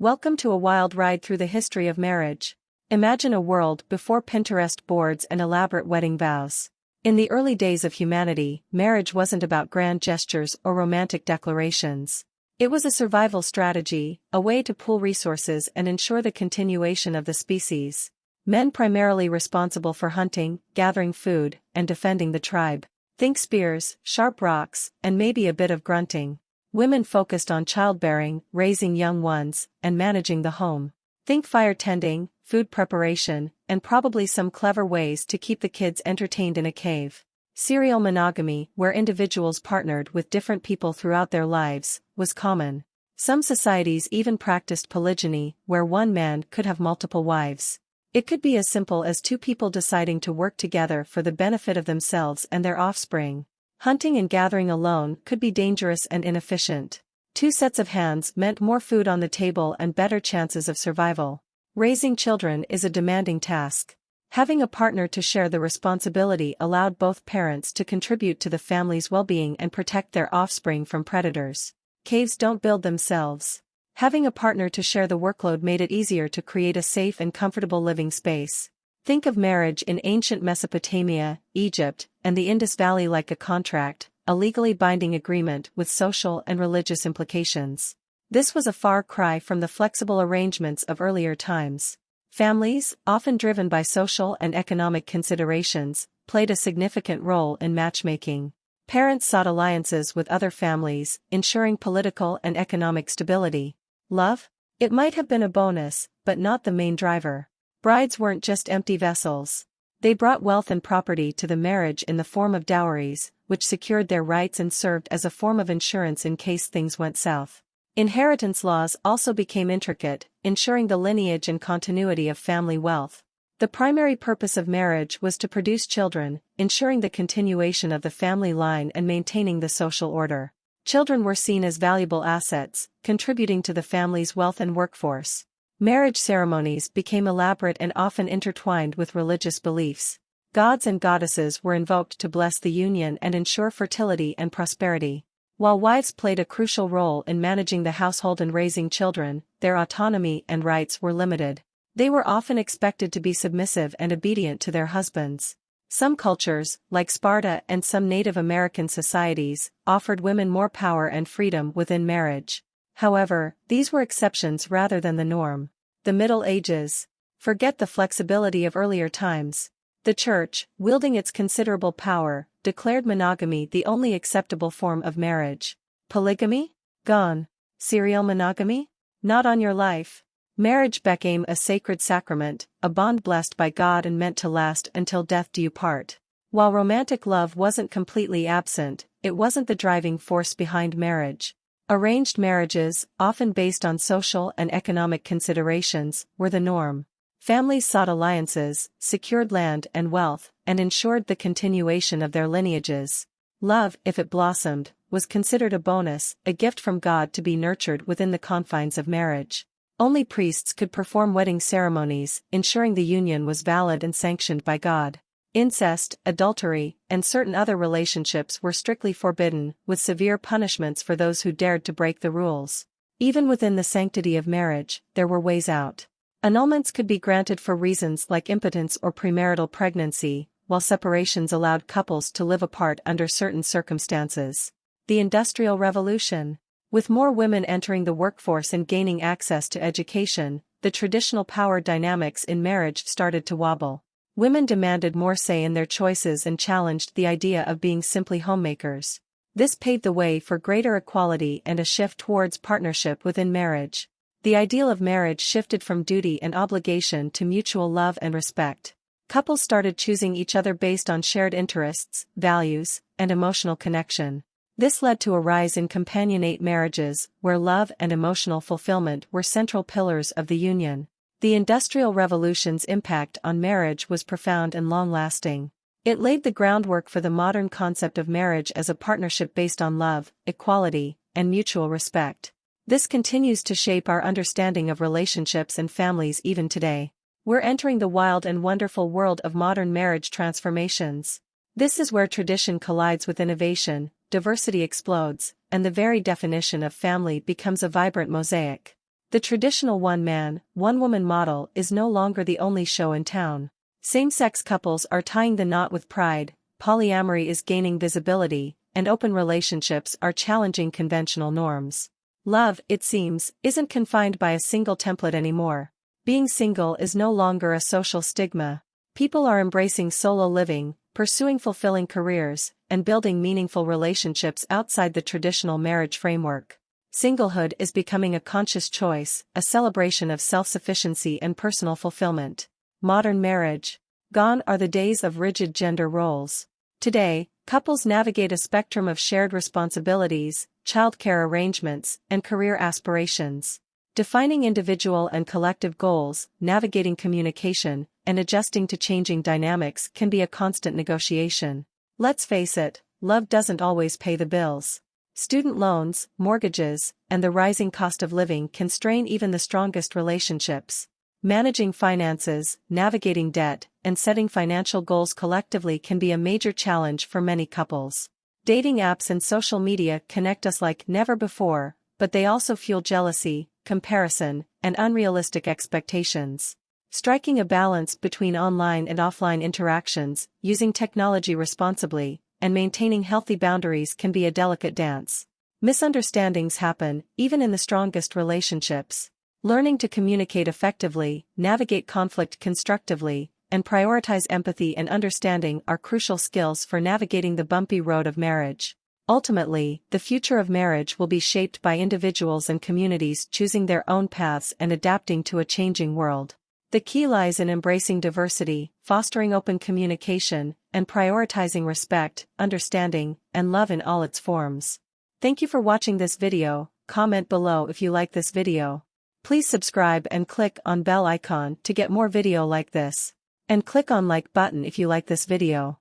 Welcome to a wild ride through the history of marriage. Imagine a world before Pinterest boards and elaborate wedding vows. In the early days of humanity, marriage wasn't about grand gestures or romantic declarations. It was a survival strategy, a way to pool resources and ensure the continuation of the species. Men primarily responsible for hunting, gathering food, and defending the tribe. Think spears, sharp rocks, and maybe a bit of grunting. Women focused on childbearing, raising young ones, and managing the home. Think fire tending, food preparation, and probably some clever ways to keep the kids entertained in a cave. Serial monogamy, where individuals partnered with different people throughout their lives, was common. Some societies even practiced polygyny, where one man could have multiple wives. It could be as simple as two people deciding to work together for the benefit of themselves and their offspring. Hunting and gathering alone could be dangerous and inefficient. Two sets of hands meant more food on the table and better chances of survival. Raising children is a demanding task. Having a partner to share the responsibility allowed both parents to contribute to the family's well-being and protect their offspring from predators. Caves don't build themselves. Having a partner to share the workload made it easier to create a safe and comfortable living space. Think of marriage in ancient Mesopotamia, Egypt, and the Indus Valley like a contract, a legally binding agreement with social and religious implications. This was a far cry from the flexible arrangements of earlier times. Families, often driven by social and economic considerations, played a significant role in matchmaking. Parents sought alliances with other families, ensuring political and economic stability. Love? It might have been a bonus, but not the main driver. Brides weren't just empty vessels. They brought wealth and property to the marriage in the form of dowries, which secured their rights and served as a form of insurance in case things went south. Inheritance laws also became intricate, ensuring the lineage and continuity of family wealth. The primary purpose of marriage was to produce children, ensuring the continuation of the family line and maintaining the social order. Children were seen as valuable assets, contributing to the family's wealth and workforce. Marriage ceremonies became elaborate and often intertwined with religious beliefs. Gods and goddesses were invoked to bless the union and ensure fertility and prosperity. While wives played a crucial role in managing the household and raising children, their autonomy and rights were limited. They were often expected to be submissive and obedient to their husbands. Some cultures, like Sparta and some Native American societies, offered women more power and freedom within marriage. However, these were exceptions rather than the norm. The Middle Ages. Forget the flexibility of earlier times. The Church, wielding its considerable power, declared monogamy the only acceptable form of marriage. Polygamy? Gone. Serial monogamy? Not on your life. Marriage became a sacred sacrament, a bond blessed by God and meant to last until death do you part. While romantic love wasn't completely absent, it wasn't the driving force behind marriage. Arranged marriages, often based on social and economic considerations, were the norm. Families sought alliances, secured land and wealth, and ensured the continuation of their lineages. Love, if it blossomed, was considered a bonus, a gift from God to be nurtured within the confines of marriage. Only priests could perform wedding ceremonies, ensuring the union was valid and sanctioned by God. Incest, adultery, and certain other relationships were strictly forbidden, with severe punishments for those who dared to break the rules. Even within the sanctity of marriage, there were ways out. Annulments could be granted for reasons like impotence or premarital pregnancy, while separations allowed couples to live apart under certain circumstances. The Industrial Revolution. With more women entering the workforce and gaining access to education, the traditional power dynamics in marriage started to wobble. Women demanded more say in their choices and challenged the idea of being simply homemakers. This paved the way for greater equality and a shift towards partnership within marriage. The ideal of marriage shifted from duty and obligation to mutual love and respect. Couples started choosing each other based on shared interests, values, and emotional connection. This led to a rise in companionate marriages, where love and emotional fulfillment were central pillars of the union. The Industrial Revolution's impact on marriage was profound and long-lasting. It laid the groundwork for the modern concept of marriage as a partnership based on love, equality, and mutual respect. This continues to shape our understanding of relationships and families even today. We're entering the wild and wonderful world of modern marriage transformations. This is where tradition collides with innovation, diversity explodes, and the very definition of family becomes a vibrant mosaic. The traditional one-man, one-woman model is no longer the only show in town. Same-sex couples are tying the knot with pride, polyamory is gaining visibility, and open relationships are challenging conventional norms. Love, it seems, isn't confined by a single template anymore. Being single is no longer a social stigma. People are embracing solo living, pursuing fulfilling careers, and building meaningful relationships outside the traditional marriage framework. Singlehood is becoming a conscious choice, a celebration of self-sufficiency and personal fulfillment. Modern marriage. Gone are the days of rigid gender roles. Today, couples navigate a spectrum of shared responsibilities, childcare arrangements, and career aspirations. Defining individual and collective goals, navigating communication, and adjusting to changing dynamics can be a constant negotiation. Let's face it, love doesn't always pay the bills. Student loans, mortgages, and the rising cost of living can strain even the strongest relationships. Managing finances, navigating debt, and setting financial goals collectively can be a major challenge for many couples. Dating apps and social media connect us like never before, but they also fuel jealousy, comparison, and unrealistic expectations. Striking a balance between online and offline interactions, using technology responsibly, and maintaining healthy boundaries can be a delicate dance. Misunderstandings happen, even in the strongest relationships. Learning to communicate effectively, navigate conflict constructively, and prioritize empathy and understanding are crucial skills for navigating the bumpy road of marriage. Ultimately, the future of marriage will be shaped by individuals and communities choosing their own paths and adapting to a changing world. The key lies in embracing diversity, fostering open communication, and prioritizing respect, understanding, and love in all its forms. Thank you for watching this video. Comment below if you like this video. Please subscribe and click on bell icon to get more video like this. And click on like button if you like this video.